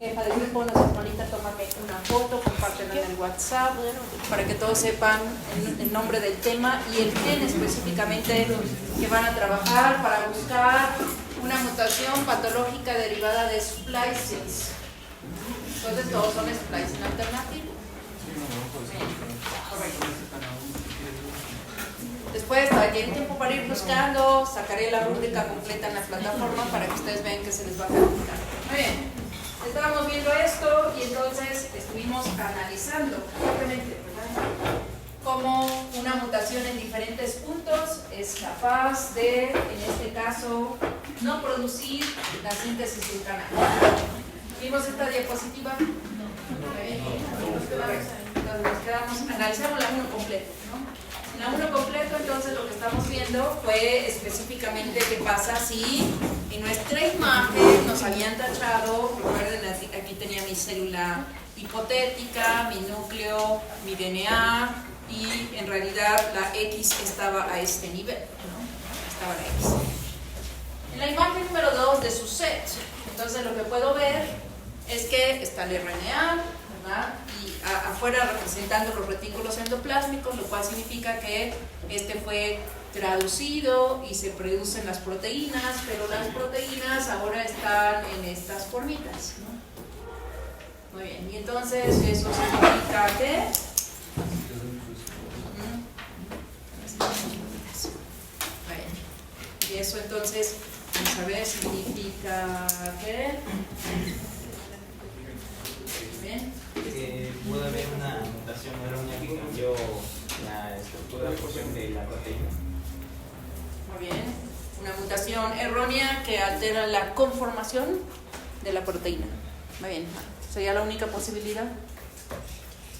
Jefa de grupo, nos ahorita tómame una foto, compártela en el WhatsApp para que todos sepan el nombre del tema y el gen específicamente que van a trabajar para buscar una mutación patológica derivada de splices. Entonces todos son splicing alternativo. Después, para que haya tiempo para ir buscando, sacaré la rúbrica completa en la plataforma para que ustedes vean que se les va a calificar. Muy bien. Estábamos viendo esto y entonces estuvimos analizando cómo una mutación en diferentes puntos es capaz de, en este caso, no producir la síntesis de un canal. ¿Vimos esta diapositiva? Entonces nos quedamos, analizamos la 1 completa, ¿no? En la 1 completo, entonces lo que estamos viendo fue específicamente qué pasa si en nuestra imagen nos habían tachado, recuerden, aquí tenía mi célula hipotética, mi núcleo, mi DNA, y en realidad la X estaba a este nivel, ¿no? Estaba la X. En la imagen número 2 de su set, entonces lo que puedo ver es que está el RNA, ¿verdad? Y afuera representando los retículos endoplásmicos, lo cual significa que este fue traducido y se producen las proteínas, pero las proteínas ahora están en estas formitas, ¿no? Muy bien, y entonces eso significa que y eso entonces, vamos a ver, significa que bien. Que pudo haber una mutación errónea que cambió la estructura porción de la proteína. Muy bien, una mutación errónea que altera la conformación de la proteína. Muy bien, ¿sería la única posibilidad?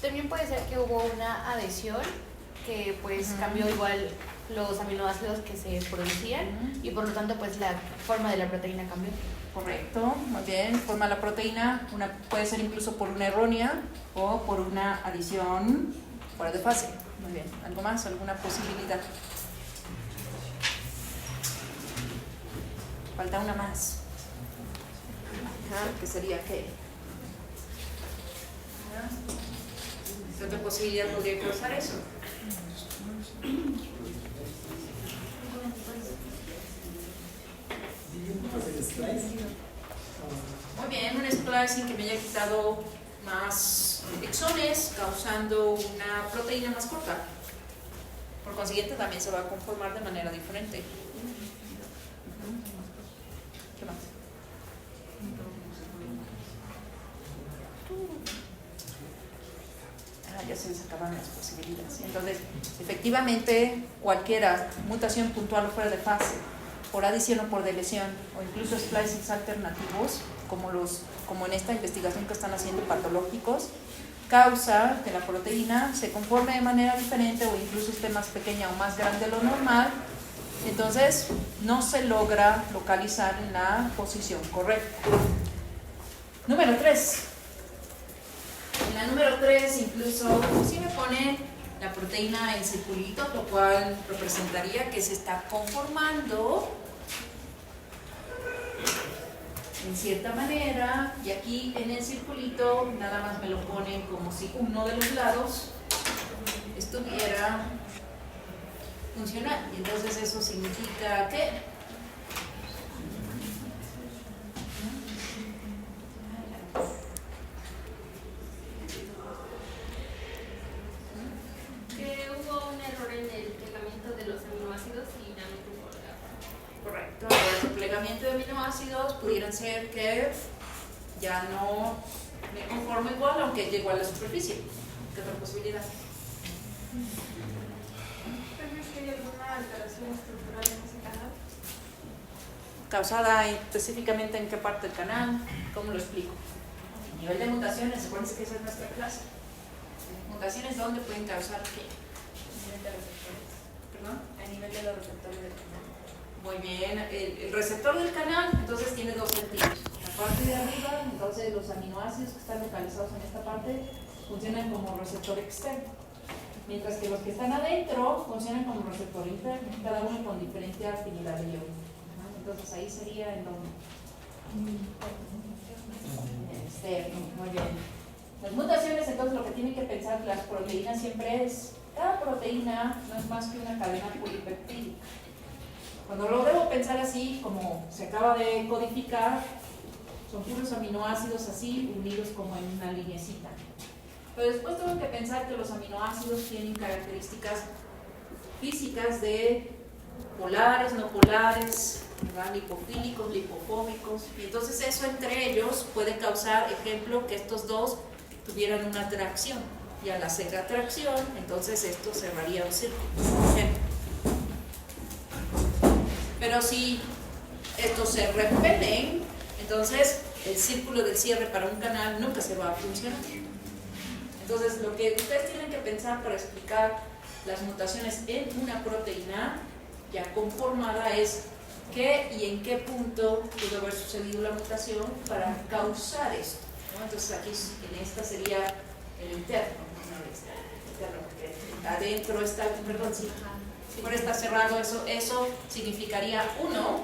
También puede ser que hubo una adhesión que pues cambió igual los aminoácidos que se producían y por lo tanto pues la forma de la proteína cambió. Correcto, muy bien, forma la proteína, puede ser incluso por una errónea o por una adición fuera de fase. Muy bien, ¿algo más? ¿Alguna posibilidad? Falta una más. ¿Qué sería qué? ¿Qué otra posibilidad podría causar eso? Muy bien, un splicing que me haya quitado más exones, causando una proteína más corta. Por consiguiente, también se va a conformar de manera diferente. ¿Qué más? Ya se les acaban las posibilidades. Entonces, efectivamente, cualquiera mutación puntual o fuera de fase, por adición o por deleción, o incluso splicings alternativos, como en esta investigación que están haciendo patológicos, causa que la proteína se conforme de manera diferente o incluso esté más pequeña o más grande de lo normal. Entonces, no se logra localizar en la posición correcta. Número 3. En la número 3 incluso sí me pone la proteína en circulito, lo cual representaría que se está conformando en cierta manera, y aquí en el circulito nada más me lo ponen como si uno de los lados estuviera funcional, y entonces eso significa que hubo un error en el plegamiento de los aminoácidos y ya no tuvo la... Correcto, el plegamiento de aminoácidos pudieran ser que ya no me conformo igual, aunque llego a la superficie. ¿Qué otra posibilidad? ¿Crees que hay alguna alteración estructural en ese canal? ¿Causada específicamente en qué parte del canal? ¿Cómo lo explico? A nivel de mutaciones, acuérdense que esa es nuestra clase. ¿Mutaciones dónde pueden causar qué? A nivel de receptores. ¿Perdón? A nivel de los receptores del canal. Muy bien, el receptor del canal entonces tiene dos sentidos. La parte de arriba, entonces los aminoácidos que están localizados en esta parte funcionan como receptor externo, mientras que los que están adentro funcionan como receptor interno, cada uno con diferente afinidad de iones. Entonces ahí sería en donde. externo. Muy bien. Las mutaciones, entonces, lo que tienen que pensar las proteínas siempre es, cada proteína no es más que una cadena polipeptídica. Cuando lo debo pensar así, como se acaba de codificar, son puros aminoácidos así, unidos como en una linecita. Pero después tengo que pensar que los aminoácidos tienen características físicas de polares, no polares, ¿verdad? Lipofílicos, lipofóbicos, y entonces eso entre ellos puede causar, ejemplo, que estos dos tuvieran una atracción, y al hacer atracción, entonces esto cerraría un círculo, por ejemplo. Pero si estos se repelen, entonces el círculo del cierre para un canal nunca se va a funcionar. Entonces lo que ustedes tienen que pensar para explicar las mutaciones en una proteína ya conformada es qué y en qué punto pudo haber sucedido la mutación para causar esto, ¿no? Entonces aquí en esta sería el interno, porque adentro está, perdón, sí, por está cerrado, eso significaría uno,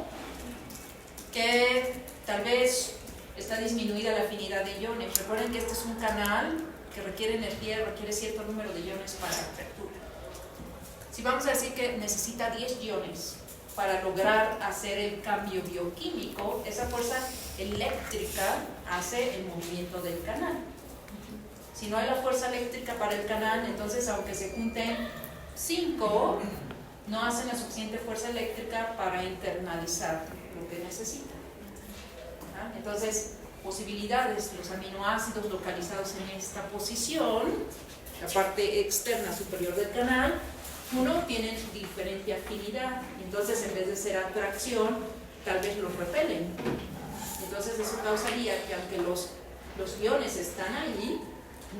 que tal vez está disminuida la afinidad de iones. Recuerden que este es un canal que requiere energía, requiere cierto número de iones para apertura. Si vamos a decir que necesita 10 iones para lograr hacer el cambio bioquímico, esa fuerza eléctrica hace el movimiento del canal. Si no hay la fuerza eléctrica para el canal, entonces aunque se junten 5, no hacen la suficiente fuerza eléctrica para internalizar lo que necesitan. ¿Ah? Entonces, posibilidades, los aminoácidos localizados en esta posición, la parte externa superior del canal, uno tienen diferente afinidad, entonces en vez de ser atracción, tal vez los repelen. Entonces eso causaría que aunque los iones están ahí,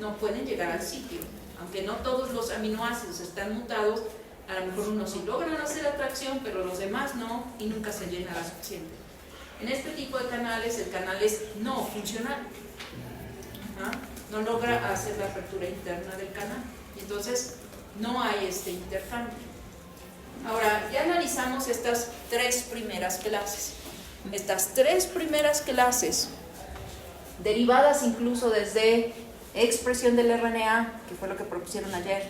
no pueden llegar al sitio. Aunque no todos los aminoácidos están mutados, a lo mejor unos sí logran hacer atracción, pero los demás no, y nunca se llena la suficiente. En este tipo de canales, el canal es no funcional. ¿Ah? No logra hacer la apertura interna del canal. Y entonces no hay este intercambio. Ahora, ya analizamos estas 3 primeras clases. Estas 3 primeras clases, derivadas incluso desde expresión del RNA, que fue lo que propusieron ayer,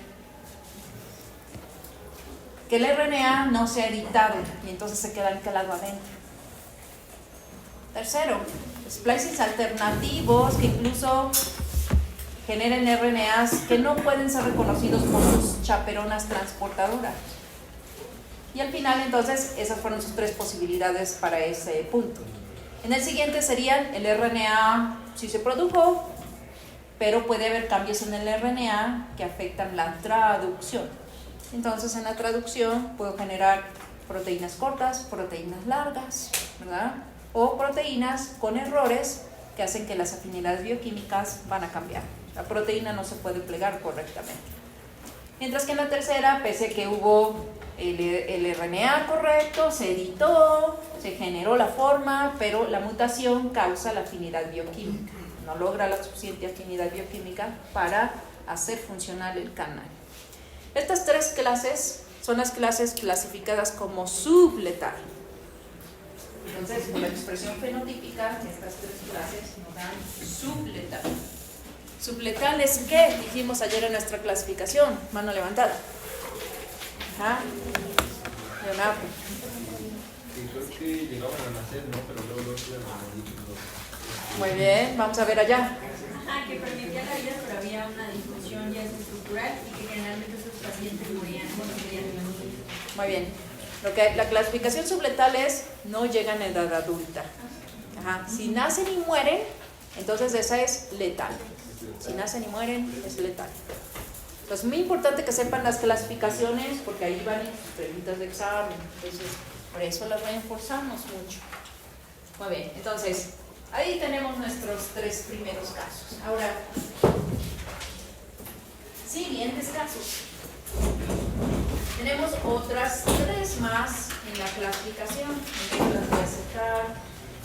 que el RNA no se ha editado y entonces se queda encalado adentro. Tercero, splicings alternativos que incluso generen RNAs que no pueden ser reconocidos por sus chaperonas transportadoras. Y al final, entonces, esas fueron sus 3 posibilidades para ese punto. En el siguiente serían el RNA, sí se produjo, pero puede haber cambios en el RNA que afectan la traducción. Entonces, en la traducción puedo generar proteínas cortas, proteínas largas, ¿verdad? O proteínas con errores que hacen que las afinidades bioquímicas van a cambiar. La proteína no se puede plegar correctamente. Mientras que en la tercera, pese a que hubo el RNA correcto, se editó, se generó la forma, pero la mutación causa la afinidad bioquímica. No logra la suficiente afinidad bioquímica para hacer funcionar el canal. Estas 3 clases son las clases clasificadas como subletal. Entonces, con la expresión fenotípica, estas 3 clases nos dan subletal. ¿Subletal es qué? Dijimos ayer en nuestra clasificación. Mano levantada. Ajá. Leonardo. Sí, creo que llegaban a nacer, ¿no? Pero luego iban a morir. Muy bien, vamos a ver allá. Ajá, que permitía la vida, pero había una disfunción ya estructural y que generalmente esos pacientes morían cuando querían morir. Muy bien. La clasificación subletal es no llegan a edad adulta. Ajá. Si nacen y mueren, entonces esa es letal. Si nacen y mueren, es letal. Entonces es muy importante que sepan las clasificaciones porque ahí van sus preguntas de examen. Entonces, por eso las reforzamos mucho. Muy bien, entonces, ahí tenemos nuestros 3 primeros casos. Ahora, siguientes casos. Tenemos otras 3 más en la clasificación. Entonces las voy a sacar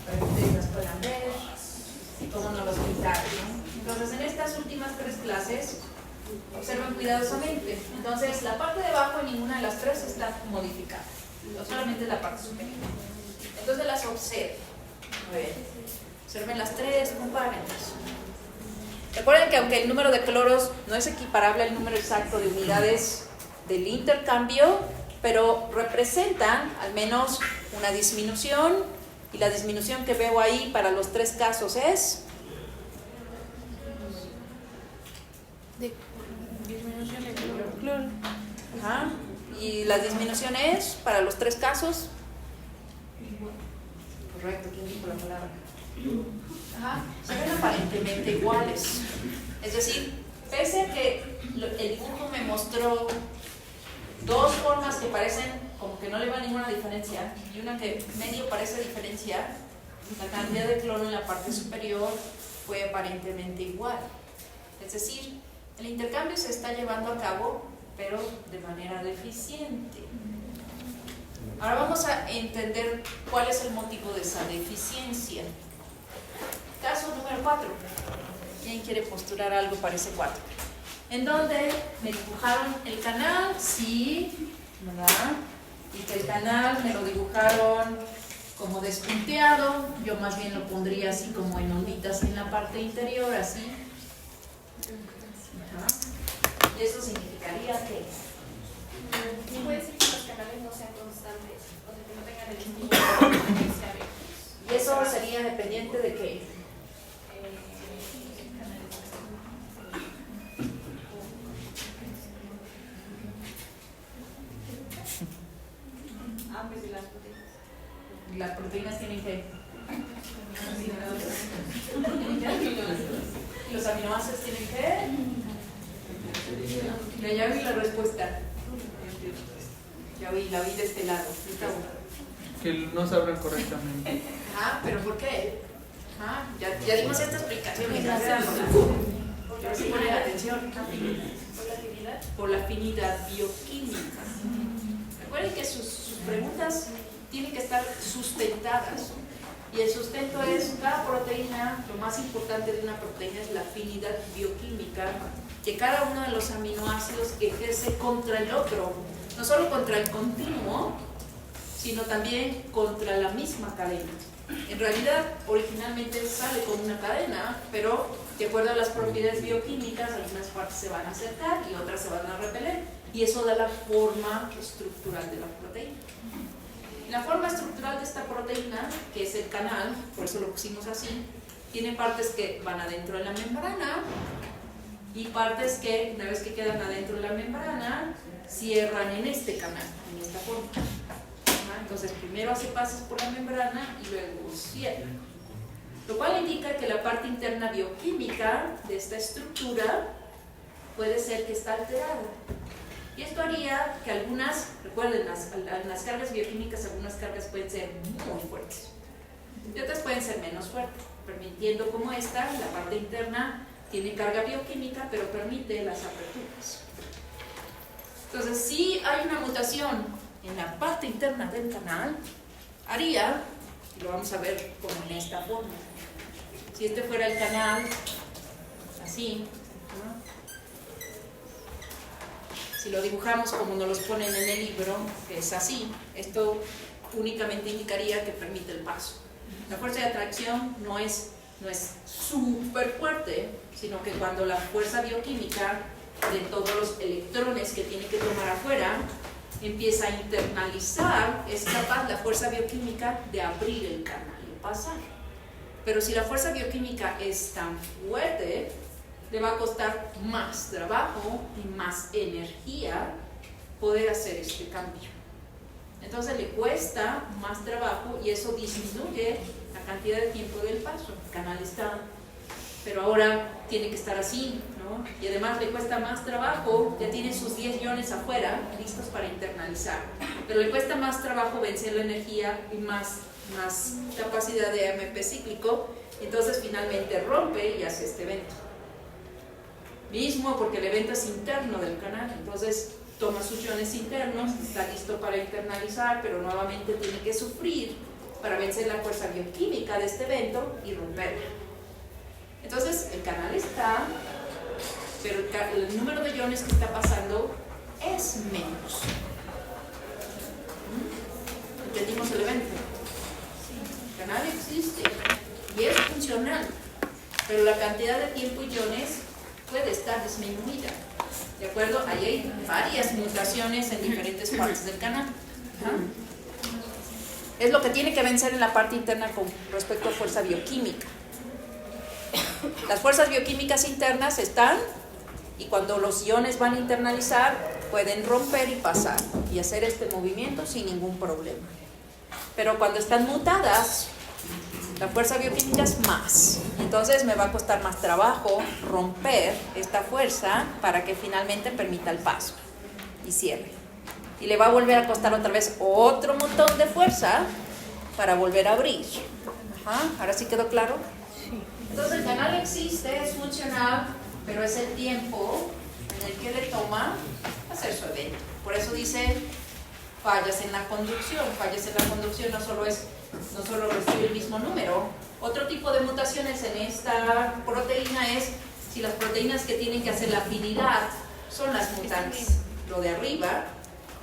para que ustedes las puedan ver y cómo nos los pintaron, ¿no? Entonces, en estas últimas 3 clases, observen cuidadosamente. Entonces, la parte de abajo en ninguna de las 3 está modificada, solamente la parte superior. Entonces, las observen. Muy bien. Observen las 3, compárenlas. Recuerden que aunque el número de cloros no es equiparable al número exacto de unidades del intercambio, pero representan al menos una disminución, y la disminución que veo ahí para los 3 casos es De disminución de cloro. ajá, y la disminución es para los 3 casos. Correcto, ¿quién dijo la palabra? Ajá, se ven aparentemente iguales. Es decir, pese a que el dibujo me mostró 2 formas que parecen como que no le va ninguna diferencia y una que medio parece diferenciar, la cantidad de cloro en la parte superior fue aparentemente igual. Es decir, el intercambio se está llevando a cabo, pero de manera deficiente. Ahora vamos a entender cuál es el motivo de esa deficiencia. Caso número 4. ¿Quién quiere postular algo para ese 4? En donde me dibujaron el canal, sí, ¿verdad? Y que el canal me lo dibujaron como despunteado, yo más bien lo pondría así como en onditas en la parte interior, así. Ajá. Y eso significaría que Puede ser que los canales no sean constantes, o sea, que no tengan el mismo que sea rectos. y eso sería dependiente de qué. Pues de las proteínas. Las proteínas tienen que. Los aminoácidos tienen que. Ya vi la respuesta. Ya vi, la vi de este lado. Que no se abran correctamente. Ah, pero ¿por qué? Ah, ya dimos esta explicación. Pero sí ponen atención. ¿Por la actividad? Por la afinidad bioquímica. Recuerden que sus preguntas tienen que estar sustentadas. Y el sustento es, cada proteína, lo más importante de una proteína es la afinidad bioquímica que cada uno de los aminoácidos ejerce contra el otro. No solo contra el continuo, sino también contra la misma cadena. En realidad, originalmente sale con una cadena, pero de acuerdo a las propiedades bioquímicas, algunas partes se van a acercar y otras se van a repeler. Y eso da la forma estructural de la proteína. La forma estructural de esta proteína, que es el canal, por eso lo pusimos así, tiene partes que van adentro de la membrana y partes que, una vez que quedan adentro de la membrana, cierran en este canal, en esta forma. Entonces, primero hace pasos por la membrana y luego cierra. Lo cual indica que la parte interna bioquímica de esta estructura puede ser que está alterada. Y esto haría que algunas, recuerden, las cargas bioquímicas, algunas cargas pueden ser muy fuertes y otras pueden ser menos fuertes, permitiendo como esta, la parte interna tiene carga bioquímica, pero permite las aperturas. Entonces, si hay una mutación en la parte interna del canal, haría, y lo vamos a ver como en esta forma, si este fuera el canal, así, ¿no? Si lo dibujamos como nos los ponen en el libro, que es así, esto únicamente indicaría que permite el paso. La fuerza de atracción no es súper fuerte, sino que cuando la fuerza bioquímica de todos los electrones que tiene que tomar afuera empieza a internalizar, es capaz la fuerza bioquímica de abrir el canal y pasar. Pero si la fuerza bioquímica es tan fuerte, le va a costar más trabajo y más energía poder hacer este cambio. Entonces le cuesta más trabajo y eso disminuye la cantidad de tiempo del paso. El canal está, pero ahora tiene que estar así, ¿no? Y además le cuesta más trabajo, ya tiene sus 10 iones afuera, listos para internalizar. Pero le cuesta más trabajo vencer la energía y más capacidad de AMP cíclico, entonces finalmente rompe y hace este evento. Mismo porque el evento es interno del canal, entonces toma sus iones internos, está listo para internalizar, pero nuevamente tiene que sufrir para vencer la fuerza bioquímica de este evento y romperla. Entonces el canal está, pero el número de iones que está pasando es menos. ¿Entendimos el evento? El canal existe y es funcional, pero la cantidad de tiempo y iones puede estar disminuida. ¿De acuerdo? Ahí hay varias mutaciones en diferentes partes del canal. ¿Ah? Es lo que tiene que vencer en la parte interna con respecto a fuerza bioquímica. Las fuerzas bioquímicas internas están, y cuando los iones van a internalizar, pueden romper y pasar y hacer este movimiento sin ningún problema. Pero cuando están mutadas, la fuerza bioquímica es más. Entonces me va a costar más trabajo romper esta fuerza para que finalmente permita el paso y cierre. Y le va a volver a costar otra vez otro montón de fuerza para volver a abrir. Ajá, ¿ahora sí quedó claro? Sí. Entonces el canal existe, es funcional, pero es el tiempo en el que le toma hacer su evento. Por eso dice fallas en la conducción. Fallas en la conducción no solo recibe el mismo número. Otro tipo de mutaciones en esta proteína es si las proteínas que tienen que hacer la afinidad son las mutantes. Lo de arriba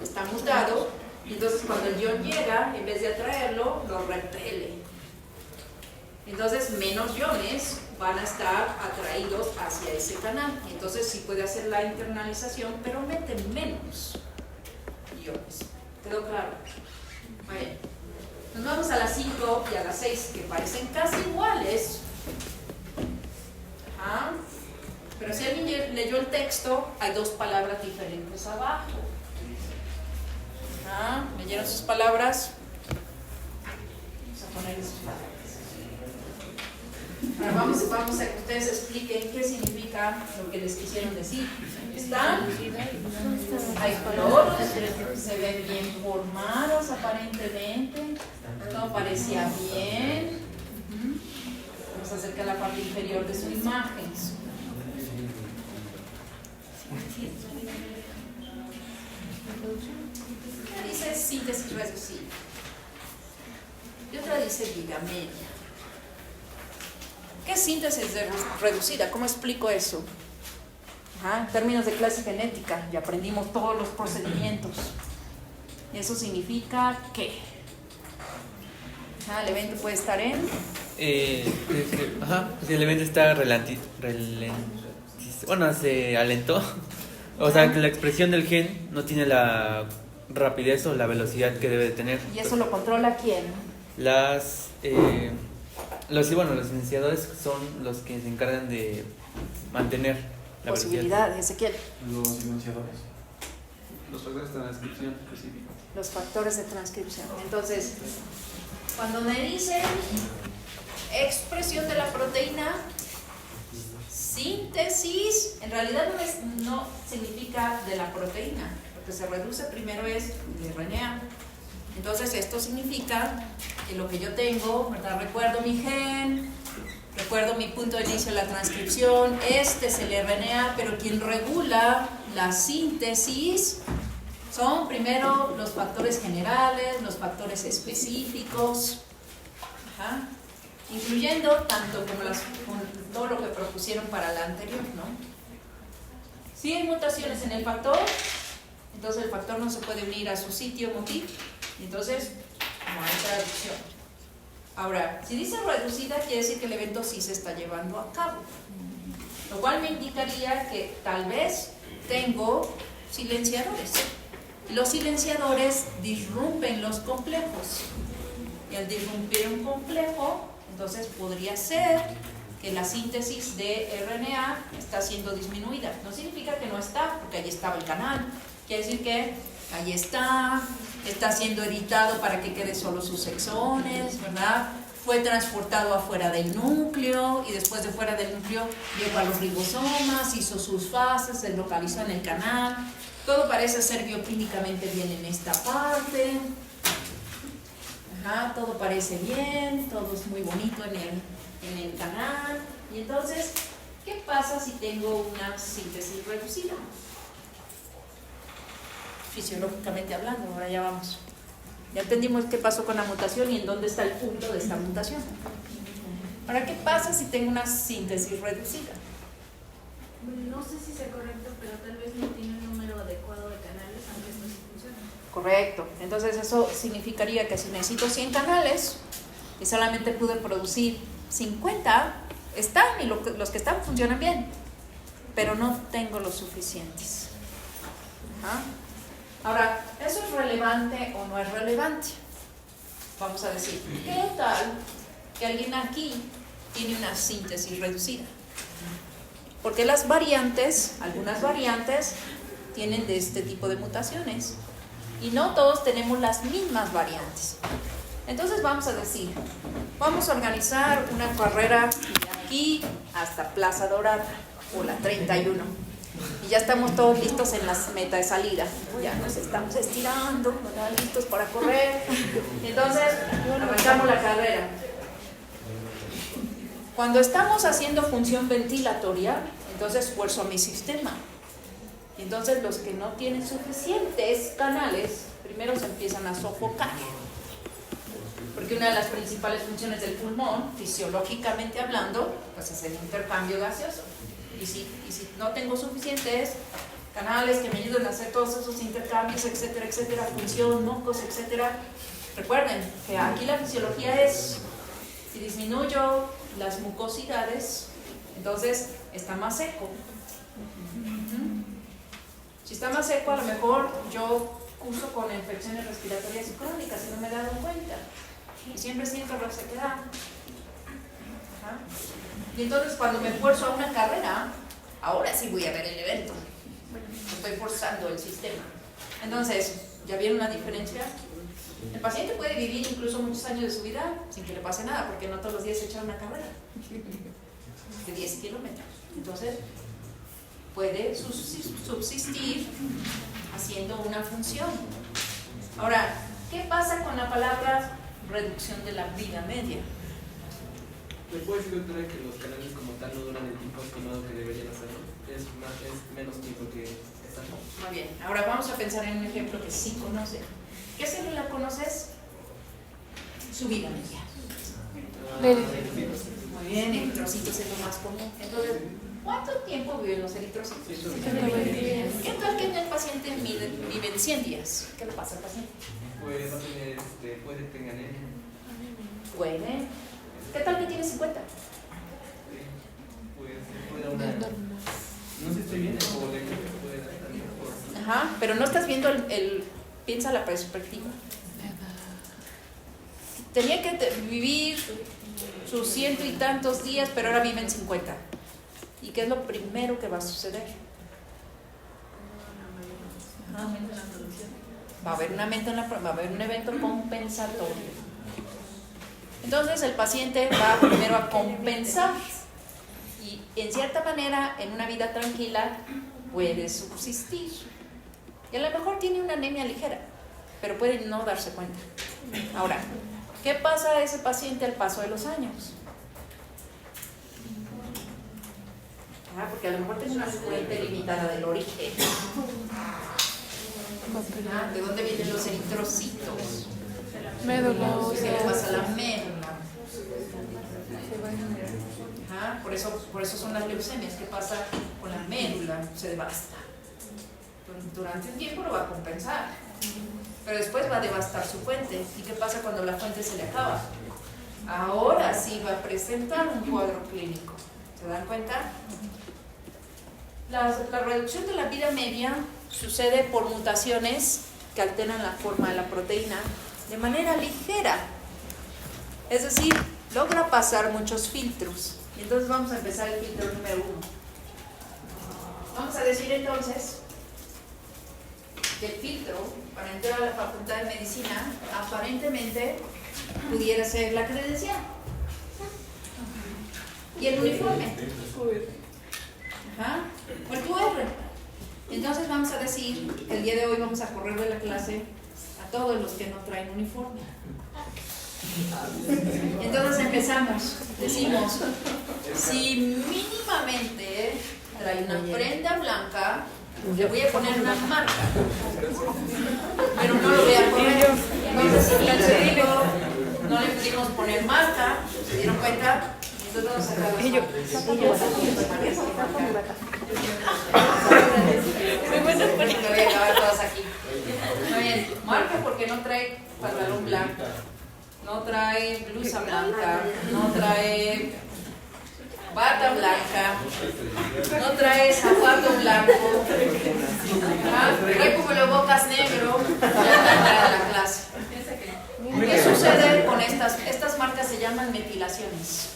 está mutado y entonces cuando el ion llega, en vez de atraerlo, lo repele. Entonces menos iones van a estar atraídos hacia ese canal. Entonces sí puede hacer la internalización, pero mete menos iones. ¿Quedó claro? Muy bien. Nos vamos a las 5 y a las 6, que parecen casi iguales. Ajá. Pero si alguien leyó el texto, hay dos palabras diferentes abajo. Ajá. ¿Leyeron sus palabras? Vamos a ponerle sus palabras. Ahora vamos a que ustedes expliquen qué significa lo que les quisieron decir. ¿Están? Hay colores, se ven bien formados aparentemente, todo parecía bien. Vamos a acercar la parte inferior de su imagen. Una dice síntesis reducida y otra dice bigamia. ¿Qué es síntesis reducida? ¿Cómo explico eso? Ajá, en términos de clase genética, ya aprendimos todos los procedimientos. ¿Eso significa qué? El evento puede estar en... pues el evento está se alentó. O sea, que la expresión del gen no tiene la rapidez o la velocidad que debe de tener. ¿Y eso lo controla quién? Los iniciadores son los que se encargan de mantener la posibilidad, Ezequiel. Los iniciadores. Los factores de transcripción específicos. Los factores de transcripción. Entonces, cuando me dicen expresión de la proteína, síntesis, en realidad no significa de la proteína. Lo que se reduce primero es el RNA. Entonces esto significa que lo que yo tengo, ¿verdad? Recuerdo mi gen, recuerdo mi punto de inicio de la transcripción, este es el RNA, pero quien regula la síntesis son primero los factores generales, los factores específicos, incluyendo tanto como con todo lo que propusieron para la anterior, ¿no? Si hay mutaciones en el factor, entonces el factor no se puede unir a su sitio motif, y entonces no hay traducción. Ahora, si dice reducida, quiere decir que el evento sí se está llevando a cabo, lo cual me indicaría que tal vez tengo silenciadores. Los silenciadores disrumpen los complejos, y al disrumpir un complejo, entonces podría ser que la síntesis de RNA está siendo disminuida. No significa que no está, porque allí estaba el canal. Quiere decir que ahí está siendo editado para que quede solo sus exones, ¿verdad? Fue transportado afuera del núcleo y después de fuera del núcleo llegó a los ribosomas, hizo sus fases, se localizó en el canal. Todo parece ser bioquímicamente bien en esta parte. Todo parece bien, todo es muy bonito en el canal. Y entonces, ¿qué pasa si tengo una síntesis reducida? Fisiológicamente hablando, ahora ya vamos. Ya entendimos qué pasó con la mutación y en dónde está el punto de esta mutación. Ahora, ¿qué pasa si tengo una síntesis reducida? No sé si sea correcto, pero tal vez no tiene un número adecuado de canales, aunque esto sí funciona. Correcto. Entonces eso significaría que si necesito 100 canales y solamente pude producir 50, están y los que están funcionan bien, pero no tengo los suficientes. ¿Ah? Ahora, ¿eso es relevante o no es relevante? Vamos a decir, ¿qué tal que alguien aquí tiene una síntesis reducida? Porque las variantes, algunas variantes, tienen de este tipo de mutaciones y no todos tenemos las mismas variantes. Entonces vamos a decir, vamos a organizar una carrera de aquí hasta Plaza Dorada o la 31 y ya estamos todos listos en la meta de salida, ya nos estamos estirando, ¿verdad? Listos para correr. Entonces arrancamos la carrera. Cuando estamos haciendo función ventilatoria, entonces esfuerzo a mi sistema. Entonces los que no tienen suficientes canales, primero se empiezan a sofocar. Porque una de las principales funciones del pulmón, fisiológicamente hablando, pues es el intercambio gaseoso. Y si no tengo suficientes canales que me ayuden a hacer todos esos intercambios, etcétera, etcétera, función, mocos, etcétera, recuerden que aquí la fisiología es, si disminuyo las mucosidades, entonces está más seco. Si está más seco, a lo mejor yo curso con infecciones respiratorias crónicas y no me he dado cuenta. Y siempre siento resequedad. Ajá. Y entonces cuando me esfuerzo a una carrera, ahora sí voy a ver el evento. Estoy forzando el sistema. Entonces, ¿ya vieron la diferencia? El paciente puede vivir incluso muchos años de su vida sin que le pase nada, porque no todos los días se echa una carrera de 10 kilómetros. Entonces, puede subsistir haciendo una función. Ahora, ¿qué pasa con la palabra reducción de la vida media? ¿Me puede decir, doctora, que los canales como tal no duran el tiempo estimado que deberían hacerlo? Es menos tiempo que esta. Muy bien, ahora vamos a pensar en un ejemplo que sí conoce. ¿Qué célula conoces? Su vida media. Muy bien, eritrocitos es lo más común. Entonces, ¿cuánto tiempo viven los eritrocitos? ¿Qué tal que en el paciente viven 100 días? ¿Qué le pasa al paciente? Pues va a tener, puede tener anemia. Puede. ¿Qué tal que tiene 50? Pues puede una. No sé si estoy bien, o de que puede dar también mejor. Ajá, pero no estás viendo piensa la perspectiva. Tenía que vivir sus 100 y tantos días, pero ahora viven 50. ¿Y qué es lo primero que va a suceder? Va a haber un evento compensatorio. Entonces el paciente va primero a compensar y en cierta manera en una vida tranquila puede subsistir. Y a lo mejor tiene una anemia ligera, pero puede no darse cuenta. Ahora, ¿qué pasa a ese paciente al paso de los años? Porque a lo mejor tiene una fuente limitada del origen. ¿De dónde vienen los eritrocitos? Médula. ¿Qué le pasa a la médula? Por eso son las leucemias. ¿Qué pasa con la médula? Se devasta. Durante un tiempo lo va a compensar, pero después va a devastar su fuente. ¿Y qué pasa cuando la fuente se le acaba? Ahora sí va a presentar un cuadro clínico. ¿Se dan cuenta? La reducción de la vida media sucede por mutaciones que alteran la forma de la proteína de manera ligera. Es decir, logra pasar muchos filtros. Entonces vamos a empezar el filtro número 1. Vamos a decir entonces que el filtro para entrar a la Facultad de Medicina aparentemente pudiera ser la credencial y el uniforme. Ajá. O el QR. Entonces vamos a decir que el día de hoy vamos a correr de la clase a todos los que no traen uniforme. Entonces empezamos, decimos, si mínimamente trae una prenda blanca, le voy a poner una marca, pero no lo voy a poner. Entonces no le pudimos poner marca, ¿se dieron cuenta? Entonces vamos a sacar las me voy a acabar todas aquí. Muy bien, marca porque no trae pantalón blanco, no trae blusa blanca, no trae No trae zapato blanco. Trae cubrebocas negro. Ya entra a la clase. ¿Qué sucede con estas marcas? Se llaman metilaciones.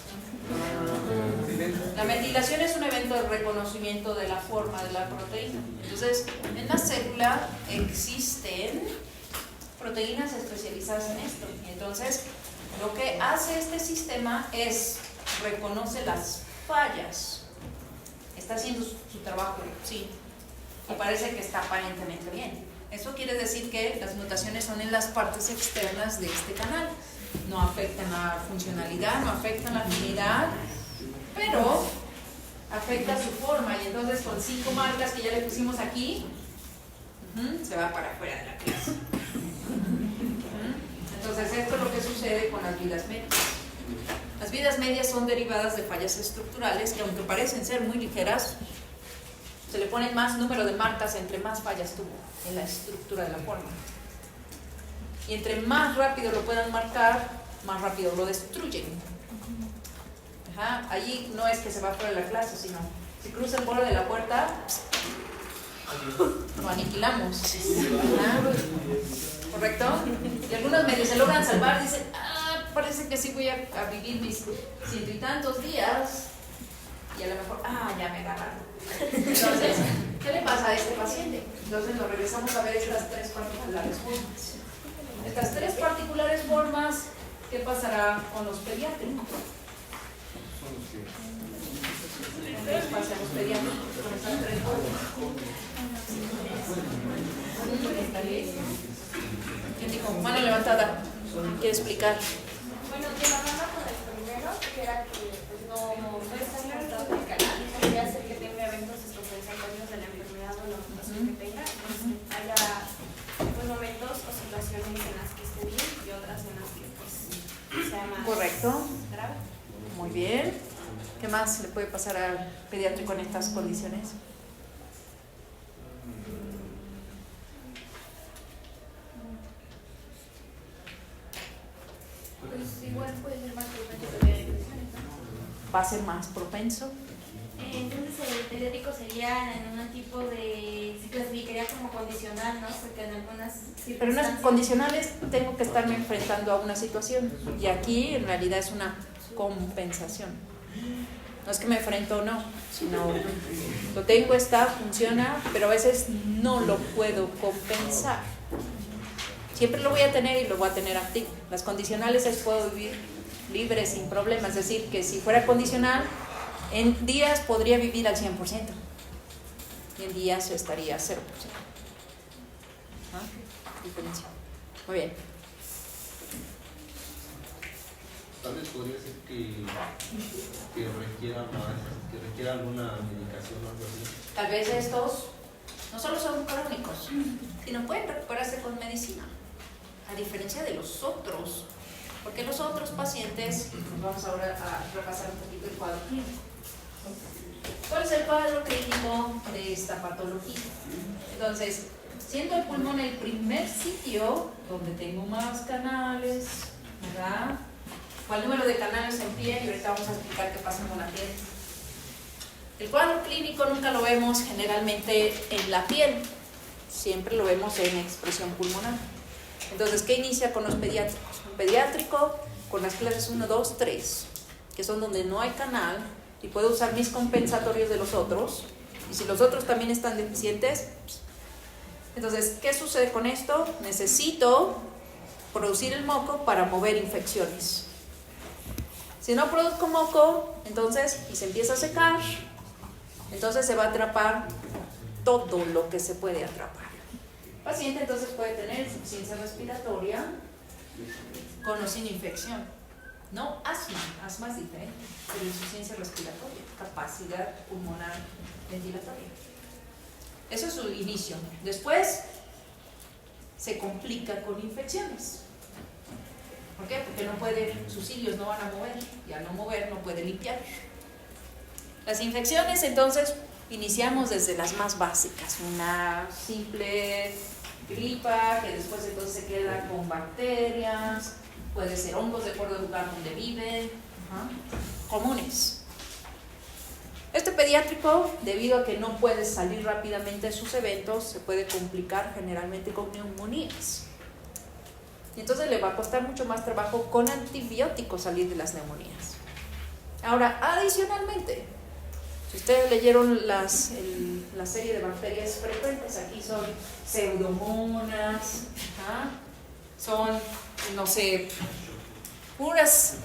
La metilación es un evento de reconocimiento de la forma de la proteína. Entonces, en la célula existen proteínas especializadas en esto. Y entonces, lo que hace este sistema es reconoce las fallas. Está haciendo su trabajo, sí. Y parece que está aparentemente bien. Eso quiere decir que las mutaciones son en las partes externas de este canal. No afectan la funcionalidad, no afectan la afinidad, pero afecta su forma. Y entonces con 5 marcas que ya le pusimos aquí, se va para afuera de la clase. Entonces esto es lo que sucede con las vidas medias. Las vidas medias son derivadas de fallas estructurales que, aunque parecen ser muy ligeras, se le ponen más número de marcas entre más fallas tuvo en la estructura de la forma. Y entre más rápido lo puedan marcar, más rápido lo destruyen. Allí no es que se va fuera de la clase, sino si cruza el borde de la puerta, lo aniquilamos. ¿Correcto? Y algunos medio se logran salvar y dicen, parece que sí voy a vivir mis 100 y tantos días. Y a lo mejor, ya me agarraron. Entonces, ¿qué le pasa a este paciente? Entonces nos regresamos a ver estas 3 particulares formas. Estas 3 particulares formas, ¿qué pasará con los pediátricos? ¿Qué les pasa a los pediátricos con estas 3 formas? ¿Quién dijo? Mano levantada. ¿Quiere explicar? Bueno, trabajando con el primero, que era que pues, no está encontrado el canal, podría ser que tenga eventos descompensatorios de la enfermedad o la mutación que tenga, entonces haya pues, momentos o situaciones en las que esté bien y otras en las que pues sea más correcto, grave. Muy bien. ¿Qué más le puede pasar al pediátrico en estas condiciones? Pues igual puede ser más propenso a tener infecciones, ¿no? ¿Va a ser más propenso? Entonces el pediátrico sería en un tipo de, se clasificaría como condicional, ¿no? Porque en algunas Pero en las condicionales tengo que estarme enfrentando a una situación y aquí en realidad es una compensación. No es que me enfrento o no, sino lo tengo, está, funciona, pero a veces no lo puedo compensar. Siempre lo voy a tener y lo voy a tener activo. Las condicionales es puedo vivir libre sin problemas, es decir, que si fuera condicional, en días podría vivir al 100% y en días estaría 0%. Diferencia. Muy bien. Tal vez podría ser que requiera alguna medicación o algo así. Tal vez estos no solo son crónicos, sino pueden recuperarse con medicina, a diferencia de los otros. Porque los otros pacientes, vamos ahora a repasar un poquito el cuadro clínico. ¿Cuál es el cuadro clínico de esta patología? Entonces, siendo el pulmón el primer sitio donde tengo más canales, ¿verdad? ¿Cuál número de canales en piel? Y ahorita vamos a explicar qué pasa con la piel. El cuadro clínico nunca lo vemos generalmente en la piel, siempre lo vemos en expresión pulmonar. Entonces, ¿qué inicia con los pediátricos? Un pediátrico con las clases 1, 2, 3, que son donde no hay canal y puedo usar mis compensatorios de los otros. Y si los otros también están deficientes, entonces, ¿qué sucede con esto? Necesito producir el moco para mover infecciones. Si no produzco moco, entonces, y se empieza a secar, entonces se va a atrapar todo lo que se puede atrapar. El paciente entonces puede tener insuficiencia respiratoria con o sin infección. No asma es diferente, pero insuficiencia respiratoria, capacidad pulmonar ventilatoria. Eso es su inicio. Después se complica con infecciones. ¿Por qué? Porque no puede, sus cilios no van a mover, y al no mover no puede limpiar. Las infecciones entonces iniciamos desde las más básicas, una simple gripa que después entonces se queda con bacterias, puede ser hongos de acuerdo al lugar donde viven, comunes. Este pediátrico, debido a que no puede salir rápidamente de sus eventos, se puede complicar generalmente con neumonías. Y entonces le va a costar mucho más trabajo con antibióticos salir de las neumonías. Ahora, adicionalmente, si ustedes leyeron la serie de bacterias frecuentes, aquí son pseudomonas, son, no sé, puras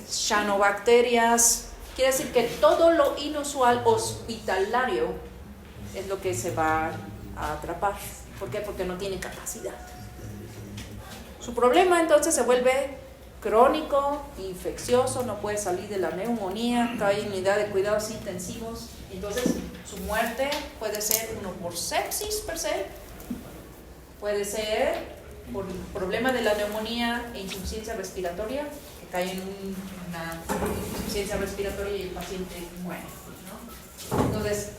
cianobacterias. Quiere decir que todo lo inusual hospitalario es lo que se va a atrapar. ¿Por qué? Porque no tiene capacidad. Su problema entonces se vuelve crónico, infeccioso, no puede salir de la neumonía, cae en unidad de cuidados intensivos. Entonces su muerte puede ser uno por sepsis per se, puede ser por el problema de la neumonía e insuficiencia respiratoria, que cae en una insuficiencia respiratoria y el paciente muere, ¿no? Entonces,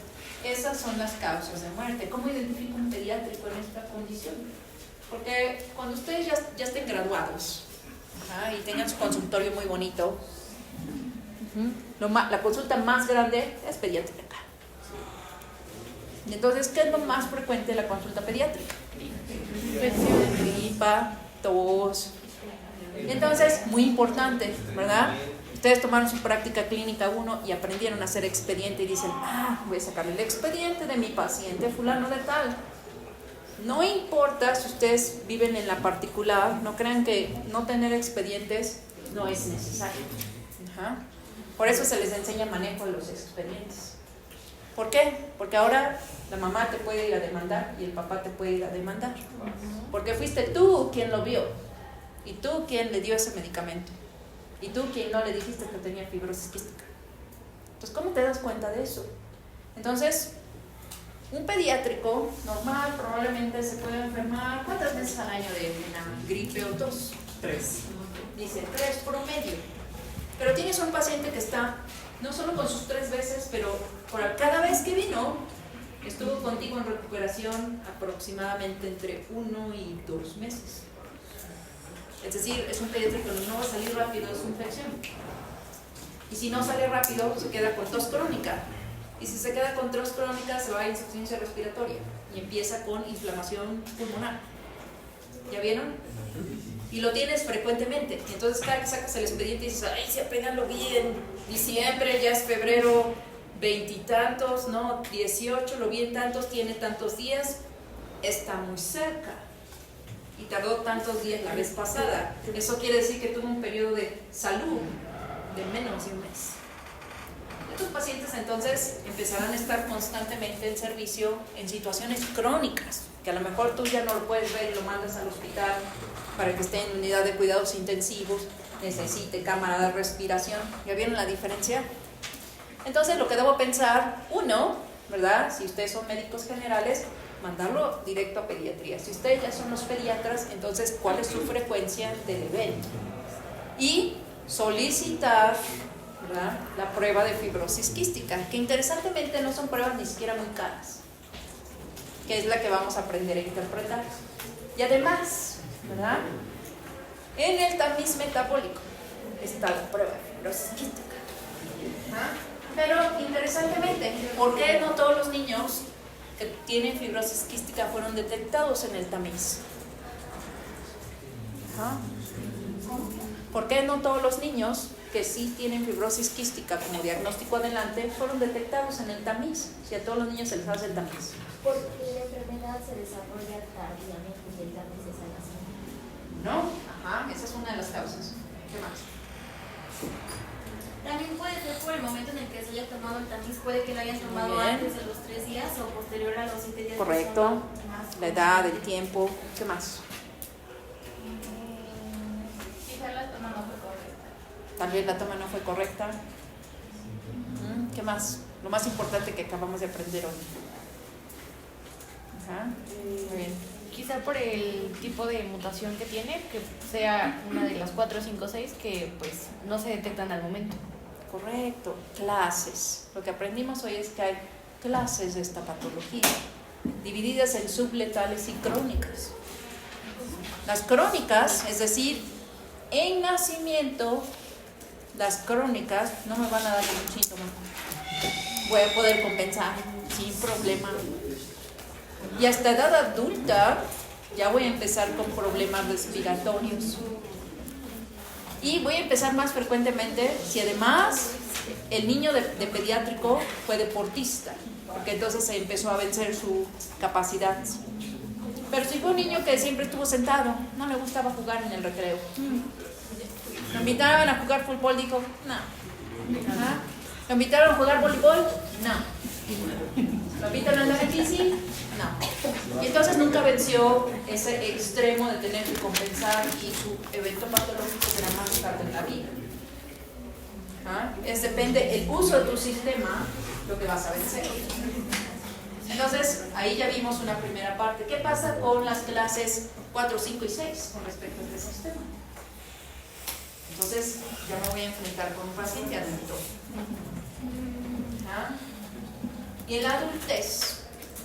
esas son las causas de muerte. ¿Cómo identifica un pediátrico en esta condición? Porque cuando ustedes ya estén graduados y tengan su consultorio muy bonito, la consulta más grande es pediátrica. Y entonces, ¿qué es lo más frecuente de la consulta pediátrica? Gripa, tos. Entonces, muy importante, ¿verdad? Ustedes tomaron su práctica clínica 1 y aprendieron a hacer expediente y dicen, voy a sacar el expediente de mi paciente fulano de tal. No importa si ustedes viven en la particular, no crean que no tener expedientes no es necesario. Por eso se les enseña manejo de los expedientes. ¿Por qué? Porque ahora la mamá te puede ir a demandar y el papá te puede ir a demandar. Porque fuiste tú quien lo vio y tú quien le dio ese medicamento y tú quien no le dijiste que tenía fibrosis quística. Entonces, ¿cómo te das cuenta de eso? Entonces, un pediátrico normal probablemente se puede enfermar ¿cuántas veces al año de una gripe o tos? 3. Dice 3 promedio. Pero tienes un paciente que está no solo con sus 3 veces, pero cada vez que vino estuvo contigo en recuperación aproximadamente entre 1 y 2 meses. Es decir, es un pediátrico que no va a salir rápido de su infección. Y si no sale rápido, se queda con tos crónica. Y si se queda con tos crónica, se va a insuficiencia respiratoria y empieza con inflamación pulmonar. ¿Ya vieron? Y lo tienes frecuentemente. Y entonces cada que sacas el expediente y dices, ay, sí, apénganlo bien. Diciembre, ya es febrero, 20 y tantos, no, 18, lo vi en tantos, tiene tantos días, está muy cerca. Y tardó tantos días la vez pasada. Eso quiere decir que tuvo un periodo de salud de menos de un mes. Estos pacientes entonces empezarán a estar constantemente en servicio en situaciones crónicas, que a lo mejor tú ya no lo puedes ver y lo mandas al hospital para que esté en unidad de cuidados intensivos, necesite cámara de respiración. ¿Ya vieron la diferencia? Entonces lo que debo pensar, uno, ¿verdad? Si ustedes son médicos generales, mandarlo directo a pediatría. Si ustedes ya son los pediatras, entonces ¿cuál es su frecuencia del evento? Y solicitar, ¿verdad?, la prueba de fibrosis quística, que interesantemente no son pruebas ni siquiera muy caras, que es la que vamos a aprender a interpretar. Y además, ¿verdad?, en el tamiz metabólico está la prueba de fibrosis quística. Pero interesantemente, ¿por qué no todos los niños que tienen fibrosis quística fueron detectados en el tamiz? ¿Por qué no todos los niños que sí tienen fibrosis quística como diagnóstico adelante fueron detectados en el tamiz? Si a todos los niños se les hace el tamiz. Porque la enfermedad se desarrolla tardíamente y el tamiz es a la semana. ¿No? Esa es una de las causas. ¿Qué más? También puede ser por el momento en el que se haya tomado el tamiz, puede que lo hayan tomado antes de los 3 días o posterior a los 7 días. Correcto. La edad, el tiempo. ¿Qué más? Quizá la toma no fue correcta. También la toma no fue correcta. ¿Qué más? Lo más importante que acabamos de aprender hoy. Muy bien. Quizá por el tipo de mutación que tiene, que sea una de las 4, 5, 6 que pues no se detectan al momento. Correcto. Clases. Lo que aprendimos hoy es que hay clases de esta patología, divididas en subletales y crónicas. Las crónicas, es decir, en nacimiento, las crónicas no me van a dar ningún síntoma. voy a poder compensar sin problema. Y hasta edad adulta ya voy a empezar con problemas respiratorios. Y voy a empezar más frecuentemente si además el niño de pediátrico fue deportista, porque entonces se empezó a vencer su capacidad. Pero si fue un niño que siempre estuvo sentado, no le gustaba jugar en el recreo. Lo invitaban a jugar fútbol, dijo, no. ¿Ah? ¿Lo invitaron a jugar voleibol? No. ¿Lo invitan a andar en bici? No. Y entonces nunca venció ese extremo de tener que compensar y su evento patológico será más tarde en la vida. ¿Ah? Depende el uso de tu sistema lo que vas a vencer. Entonces, ahí ya vimos una primera parte. ¿Qué pasa con las clases 4, 5 y 6 con respecto a este sistema? Entonces, ya me voy a enfrentar con un paciente adulto. ¿Ah? Y en la adultez,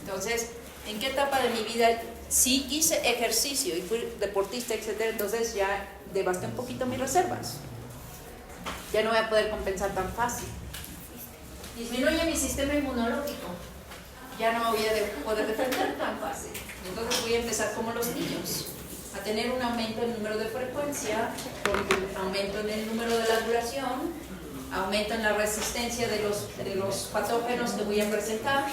entonces, ¿en qué etapa de mi vida sí hice ejercicio y fui deportista, etcétera? Entonces ya devasté un poquito mis reservas. Ya no voy a poder compensar tan fácil. Disminuye mi sistema inmunológico. Ya no voy a poder defender tan fácil. Entonces voy a empezar como los niños, a tener un aumento en el número de frecuencia, aumento en el número de la duración, aumento en la resistencia de los patógenos que voy a presentar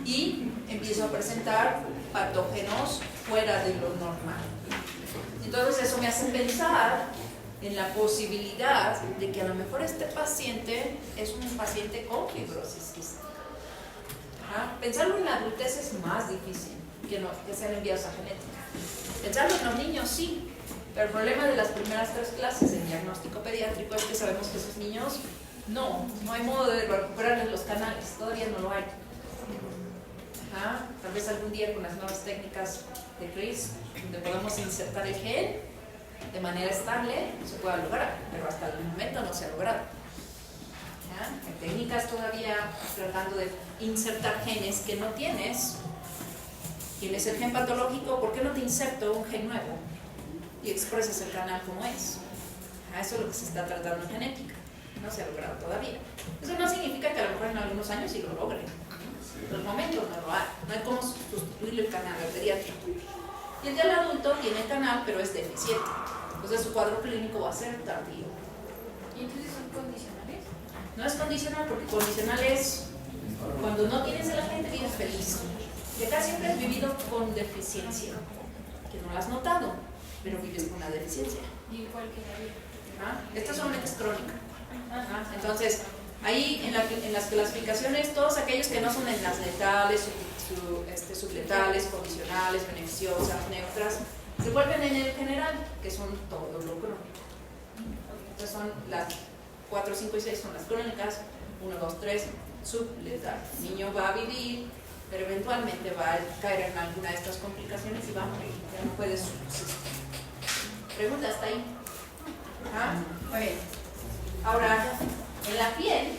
y empiezo a presentar patógenos fuera de lo normal. Entonces eso me hace pensar en la posibilidad de que a lo mejor este paciente es un paciente con fibrosis quística. Pensarlo en la adultez es más difícil que sean enviados a genética. Pensarlo en los niños sí, pero el problema de las primeras 3 clases de diagnóstico pediátrico es que sabemos que esos niños no hay modo de recuperarles los canales, todavía no lo hay. Tal vez algún día con las nuevas técnicas de CRIS, donde podemos insertar el gen de manera estable, se pueda lograr, pero hasta el momento no se ha logrado. Hay técnicas todavía tratando de insertar genes que no tienes. Tienes el gen patológico, ¿por qué no te inserto un gen nuevo y expresas el canal como es? Eso es lo que se está tratando en genética. No se ha logrado todavía. Eso no significa que a lo mejor en algunos años sí lo logren. En los momentos no lo hay. No hay cómo sustituirle el canal pediátrico. Y el del adulto tiene canal, pero es deficiente. Entonces su cuadro clínico va a ser tardío. ¿Y entonces son condicionales? No es condicional, porque condicional es cuando no tienes el agente vives feliz. Y acá siempre has vivido con deficiencia, que no lo has notado, pero vives con una deficiencia. ¿Y cuál quedaría? Esta solamente es crónica. Entonces, ahí en las clasificaciones, todos aquellos que no son en las letales, subletales, condicionales, beneficiosas, neutras, se vuelven en el general, que son todo lo crónico. Entonces son las 4, 5 y 6 son las crónicas, 1, 2, 3, subletal. El niño va a vivir, pero eventualmente va a caer en alguna de estas complicaciones y va a morir, ya no puede subsistir. ¿Pregunta hasta ahí? Muy bien. Ahora, en la piel,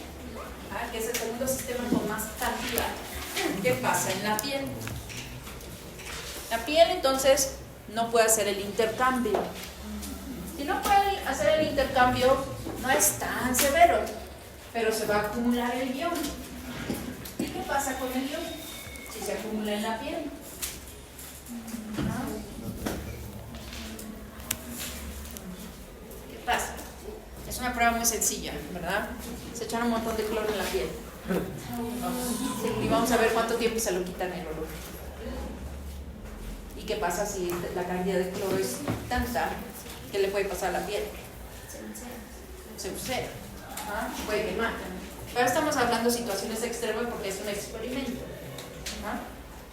que es el segundo sistema con más cantidad, ¿qué pasa en la piel? La piel entonces no puede hacer el intercambio. Si no puede hacer el intercambio, no es tan severo, pero se va a acumular el ion. ¿Y qué pasa con el ion? Si se acumula en la piel. ¿Qué pasa? Es una prueba muy sencilla, ¿verdad? Se echan un montón de cloro en la piel. Y vamos a ver cuánto tiempo se lo quitan el olor. ¿Y qué pasa si la cantidad de cloro es tanta? ¿Qué le puede pasar a la piel? Se ulcera. Puede quemar. Pero estamos hablando de situaciones extremas porque es un experimento.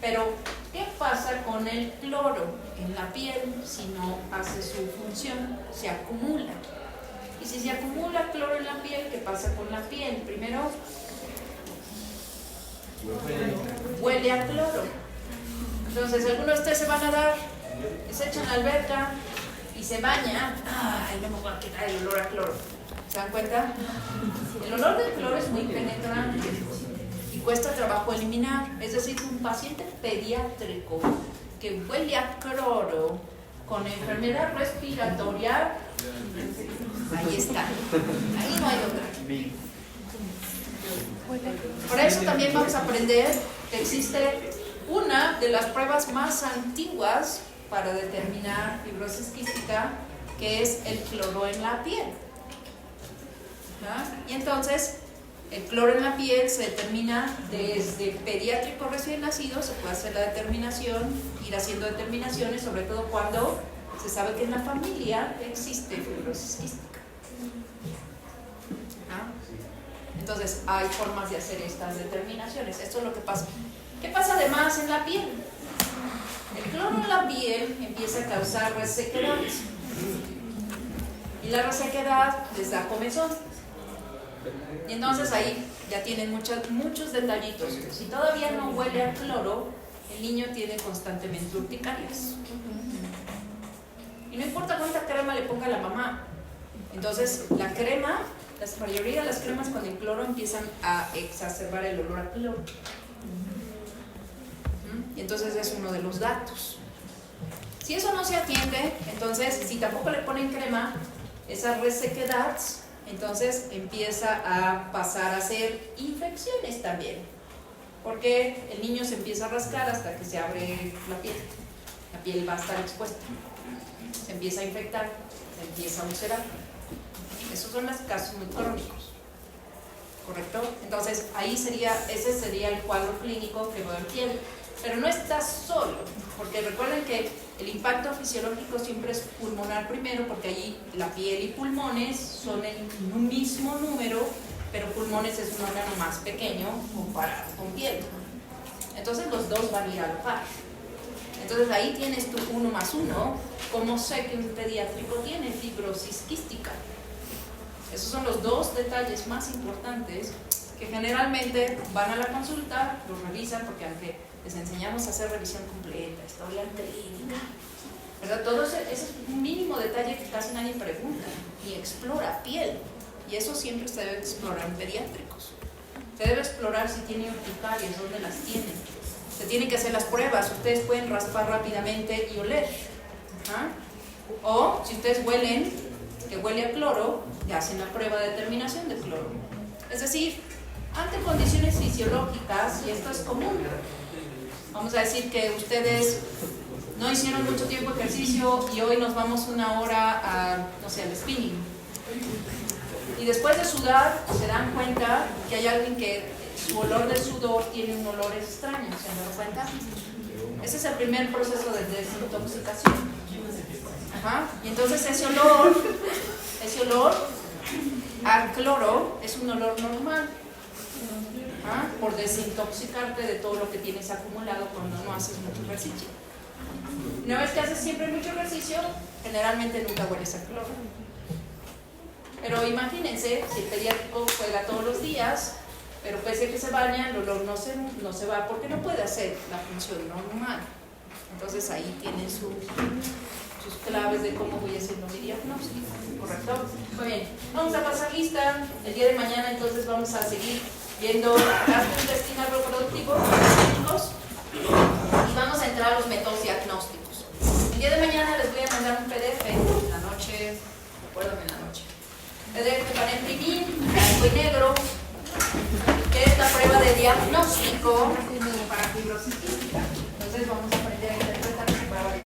Pero, ¿qué pasa con el cloro en la piel si no hace su función? Se acumula. Y si se acumula cloro en la piel, ¿qué pasa con la piel? Primero, huele a cloro. Entonces, algunos de ustedes se van a dar, se echan a la alberca y se bañan. ¡Ay, no me voy a quitar el olor a cloro! ¿Se dan cuenta? El olor del cloro es muy penetrante y cuesta trabajo eliminar. Es decir, un paciente pediátrico que huele a cloro con enfermedad respiratoria, ahí está. Ahí no hay otra. Por eso también vamos a aprender que existe una de las pruebas más antiguas para determinar fibrosis quística, que es el cloro en la piel. Y entonces, el cloro en la piel se determina desde pediátrico recién nacido, se puede hacer la determinación, ir haciendo determinaciones, sobre todo cuando se sabe que en la familia existe fibrosis quística. Entonces, hay formas de hacer estas determinaciones. Esto es lo que pasa. ¿Qué pasa además en la piel? El cloro en la piel empieza a causar resequedad. Y la resequedad les da comezón. Y entonces ahí ya tienen muchos detallitos. Si todavía no huele a cloro, el niño tiene constantemente urticarias. Y no importa cuánta crema le ponga la mamá. Entonces, la crema, la mayoría de las cremas con el cloro empiezan a exacerbar el olor a cloro. Y entonces es uno de los datos. Si eso no se atiende, entonces, si tampoco le ponen crema, esa resequedad, entonces empieza a pasar a ser infecciones también. Porque el niño se empieza a rascar hasta que se abre la piel. La piel va a estar expuesta. Se empieza a infectar, se empieza a ulcerar. Esos son los casos muy crónicos, ¿correcto? Entonces ese sería el cuadro clínico que va en piel. Pero no está solo, porque recuerden que el impacto fisiológico siempre es pulmonar primero, porque allí la piel y pulmones son en un mismo número, pero pulmones es un órgano más pequeño comparado con piel. Entonces los dos van a ir a la par. Entonces ahí tienes tu 1 más 1. ¿Cómo sé que un pediátrico tiene fibrosis quística? Esos son los dos detalles más importantes que generalmente van a la consulta, los revisan, porque aunque les enseñamos a hacer revisión completa, historia clínica, ¿verdad? Todo ese es un mínimo detalle que casi nadie pregunta ni explora. Piel, y eso siempre se debe explorar en pediátricos. Se debe explorar si tienen urticarias, dónde las tienen. Se tienen que hacer las pruebas. Ustedes pueden raspar rápidamente y oler. O si ustedes huelen que huele a cloro, ya hacen la prueba de determinación de cloro. Es decir, ante condiciones fisiológicas, y esto es común, vamos a decir que ustedes no hicieron mucho tiempo ejercicio y hoy nos vamos 1 hora a, no sé, al spinning. Y después de sudar se dan cuenta que hay alguien que su olor de sudor tiene un olor extraño, ¿se han dado cuenta? Ese es el primer proceso de desintoxicación. Y entonces ese olor al cloro es un olor normal. Por desintoxicarte de todo lo que tienes acumulado cuando no haces mucho ejercicio. Una vez que haces siempre mucho ejercicio, generalmente nunca hueles a cloro. Pero imagínense, si el pediátrico juega todos los días, pero pese a que se baña, el olor no se va porque no puede hacer la función normal. Entonces ahí tienen sus claves de cómo voy haciendo mi diagnóstico, ¿correcto? Muy bien, vamos a pasar lista. El día de mañana entonces vamos a seguir viendo gasto intestinal reproductivo y vamos a entrar a los métodos diagnósticos. El día de mañana les voy a mandar un PDF en la noche, recuérdame en la noche. PDF para imprimir, blanco y negro, que es la prueba de diagnóstico para fibrosis quística. Entonces vamos a